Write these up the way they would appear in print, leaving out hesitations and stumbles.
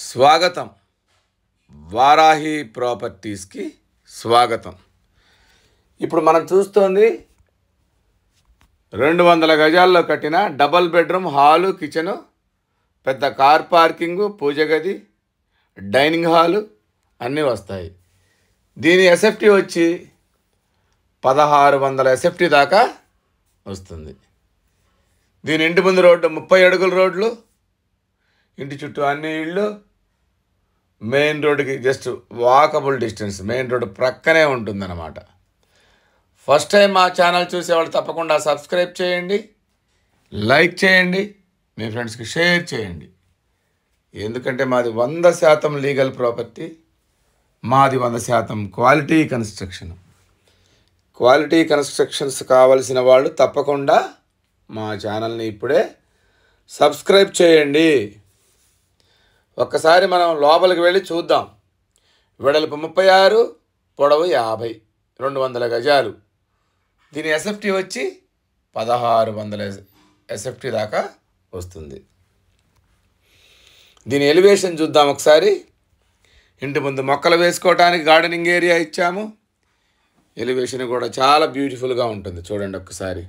స్వాగతం. వారాహి ప్రాపర్టీస్కి స్వాగతం. ఇప్పుడు మనం చూస్తోంది 200 గజాల్లో కట్టిన డబల్ బెడ్రూమ్ హాలు, కిచెను, పెద్ద కార్ పార్కింగు, పూజ గది, డైనింగ్ హాలు అన్నీ వస్తాయి. దీని ఎస్ఎఫ్టీ వచ్చి 1600 ఎస్ఎఫ్టీ దాకా వస్తుంది. దీని ఇంటి ముందు రోడ్డు 30 అడుగుల రోడ్లు, ఇంటి చుట్టూ అన్ని ఇళ్ళు, మెయిన్ రోడ్డుకి just walkable distance, main road ప్రక్కనే ఉంటుందన్నమాట. ఫస్ట్ టైం మా ఛానల్ చూసేవాళ్ళు తప్పకుండా సబ్స్క్రైబ్ చేయండి, లైక్ చేయండి, మీ ఫ్రెండ్స్కి షేర్ చేయండి. ఎందుకంటే మాది 100% లీగల్ ప్రాపర్టీ, మాది 100% క్వాలిటీ కన్స్ట్రక్షన్. క్వాలిటీ కన్స్ట్రక్షన్స్ కావలసిన వాళ్ళు తప్పకుండా మా ఛానల్ని ఇప్పుడే సబ్స్క్రైబ్ చేయండి. ఒక్కసారి మనం లోపలికి వెళ్ళి చూద్దాం. వెడల్పు 36, పొడవు 50, 200 గజాలు. దీని ఎస్ఎఫ్టీ వచ్చి 1600 ఎస్ఎఫ్టీ దాకా వస్తుంది. దీని ఎలివేషన్ చూద్దాం ఒకసారి. ఇంటి ముందు మొక్కలు వేసుకోవడానికి గార్డెనింగ్ ఏరియా ఇచ్చాము. ఎలివేషన్ కూడా చాలా బ్యూటిఫుల్గా ఉంటుంది. చూడండి ఒక్కసారి.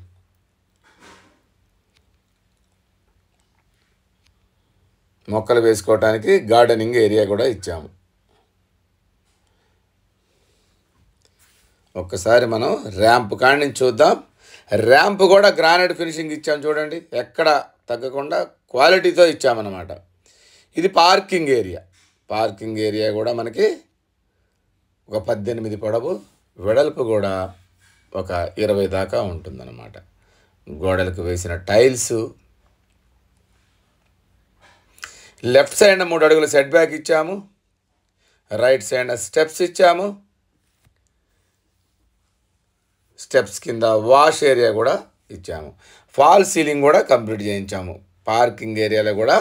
మొక్కలు వేసుకోవడానికి గార్డెనింగ్ ఏరియా కూడా ఇచ్చాము. ఒక్కసారి మనం ర్యాంప్ కాడి నుంచి చూద్దాం. ర్యాంప్ కూడా గ్రానైట్ ఫినిషింగ్ ఇచ్చాము. చూడండి, ఎక్కడ తగ్గకుండా క్వాలిటీతో ఇచ్చామన్నమాట. ఇది పార్కింగ్ ఏరియా. పార్కింగ్ ఏరియా కూడా మనకి ఒక 18 పొడవు, వెడల్పు కూడా ఒక 20 దాకా ఉంటుందన్నమాట. గోడలకు వేసిన టైల్స్, లెఫ్ట్ సైడ్ 3 అడుగుల సెట్ బ్యాక్ ఇచ్చాము. రైట్ సైడ్ స్టెప్స్ ఇచ్చాము. స్టెప్స్ కింద వాష్ ఏరియా కూడా ఇచ్చాము. ఫాల్ సీలింగ్ కూడా కంప్లీట్ చేయించాము. పార్కింగ్ ఏరియాలో కూడా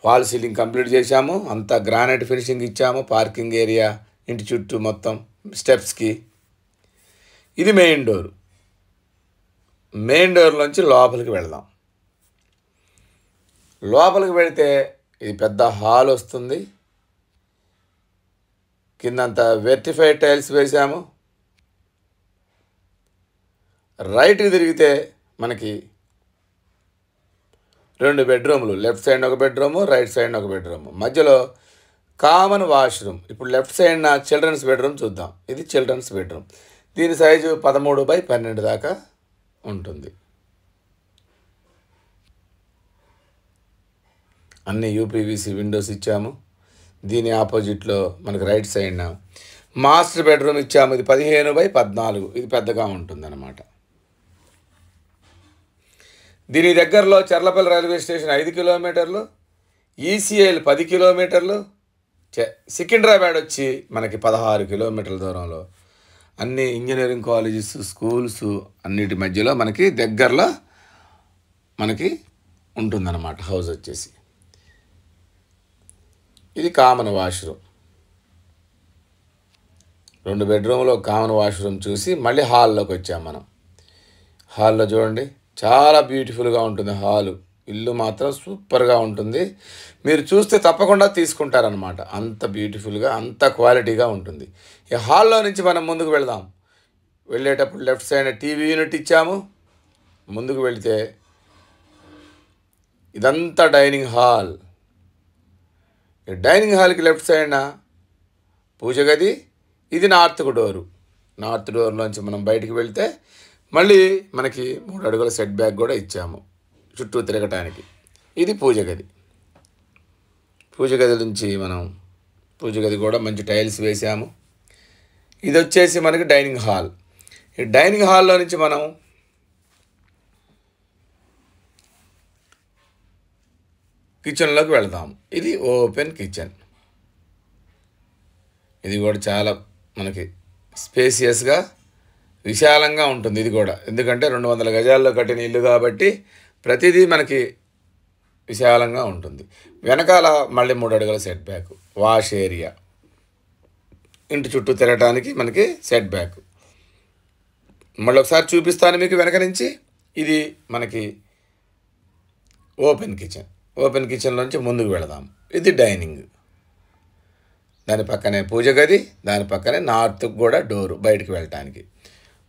ఫాల్ సీలింగ్ కంప్లీట్ చేశాము. అంతా గ్రానైట్ ఫినిషింగ్ ఇచ్చాము. పార్కింగ్ ఏరియా, ఇంటి చుట్టూ మొత్తం స్టెప్స్కి. ఇది మెయిన్ డోర్. మెయిన్ డోర్లోంచి లోపలికి వెళ్దాం. లోపలికి వెళితే ఇది పెద్ద హాల్ వస్తుంది. కిందంతా వెర్టిఫైడ్ టైల్స్ వేసాము. రైట్కి తిరిగితే మనకి 2 బెడ్రూములు, లెఫ్ట్ సైడ్ ఒక బెడ్రూము, రైట్ సైడ్ ఒక బెడ్రూము, మధ్యలో కామన్ వాష్రూమ్. ఇప్పుడు లెఫ్ట్ సైడ్ చిల్డ్రన్స్ బెడ్రూమ్ చూద్దాం. ఇది చిల్డ్రన్స్ బెడ్రూమ్. దీని సైజు 13x12 దాకా ఉంటుంది. అన్ని యూపీవీసీ విండోస్ ఇచ్చాము. దీని ఆపోజిట్లో మనకి రైట్ సైడ్న మాస్టర్ బెడ్రూమ్ ఇచ్చాము. ఇది 15x14. ఇది పెద్దగా ఉంటుందన్నమాట. దీని దగ్గరలో చర్లపల్లి రైల్వే స్టేషన్ 5 కిలోమీటర్లు, ఈసీఐలు 10 కిలోమీటర్లు, సికింద్రాబాద్ వచ్చి మనకి 16 కిలోమీటర్ల దూరంలో. అన్ని ఇంజనీరింగ్ కాలేజెస్, స్కూల్స్ అన్నిటి మధ్యలో మనకి దగ్గరలో మనకి ఉంటుందన్నమాట హౌస్ వచ్చేసి. ఇది కామన్ వాష్రూమ్. 2 బెడ్రూమ్లో కామన్ వాష్రూమ్ చూసి మళ్ళీ హాల్లోకి వచ్చాం మనం. హాల్లో చూడండి, చాలా బ్యూటిఫుల్గా ఉంటుంది హాలు. ఇల్లు మాత్రం సూపర్గా ఉంటుంది. మీరు చూస్తే తప్పకుండా తీసుకుంటారనమాట. అంత బ్యూటిఫుల్గా, అంత క్వాలిటీగా ఉంటుంది. ఈ హాల్లో నుంచి మనం ముందుకు వెళ్దాం. వెళ్ళేటప్పుడు లెఫ్ట్ సైడ్ టీవీ యూనిట్ ఇచ్చాము. ముందుకు వెళితే ఇదంతా డైనింగ్ హాల్. ఈ డైనింగ్ హాల్కి లెఫ్ట్ సైడ్న పూజ గది. ఇది నార్త్కు డోరు. నార్త్ డోర్లోంచి మనం బయటికి వెళ్తే మళ్ళీ మనకి 3 అడుగుల సెట్ బ్యాక్ కూడా ఇచ్చాము చుట్టూ తిరగటానికి. ఇది పూజ గది. పూజ గది నుంచి మనం పూజ గది కూడా మంచి టైల్స్ వేసాము. ఇది వచ్చేసి మనకి డైనింగ్ హాల్. ఈ డైనింగ్ హాల్లో నుంచి మనం కిచెన్లోకి వెళ్దాం. ఇది ఓపెన్ కిచెన్. ఇది కూడా చాలా మనకి స్పేసియస్గా, విశాలంగా ఉంటుంది. ఇది కూడా ఎందుకంటే 200 గజాల్లో కట్టిన ఇల్లు కాబట్టి ప్రతిదీ మనకి విశాలంగా ఉంటుంది. వెనకాల మళ్ళీ 3 అడుగుల సెట్ బ్యాక్, వాష్ ఏరియా, ఇంటి చుట్టూ తిరగటానికి మనకి సెట్ బ్యాక్. మళ్ళీ ఒకసారి చూపిస్తాను మీకు వెనక నుంచి. ఇది మనకి ఓపెన్ కిచెన్. ఓపెన్ కిచెన్లోంచి ముందుకు వెళదాం. ఇది డైనింగ్. దాని పక్కనే పూజ గది, దాని పక్కనే నార్త్కి కూడా డోరు బయటికి వెళ్ళటానికి.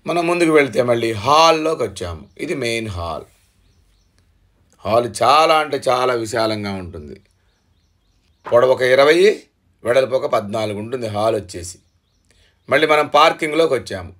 మనం ముందుకు వెళ్తే మళ్ళీ హాల్లోకి వచ్చాము. ఇది మెయిన్ హాల్. హాల్ చాలా అంటే చాలా విశాలంగా ఉంటుంది. పొడవు ఒక 20, వెడల్పు ఒక 14 ఉంటుంది హాల్ వచ్చేసి. మళ్ళీ మనం పార్కింగ్లోకి వచ్చాము.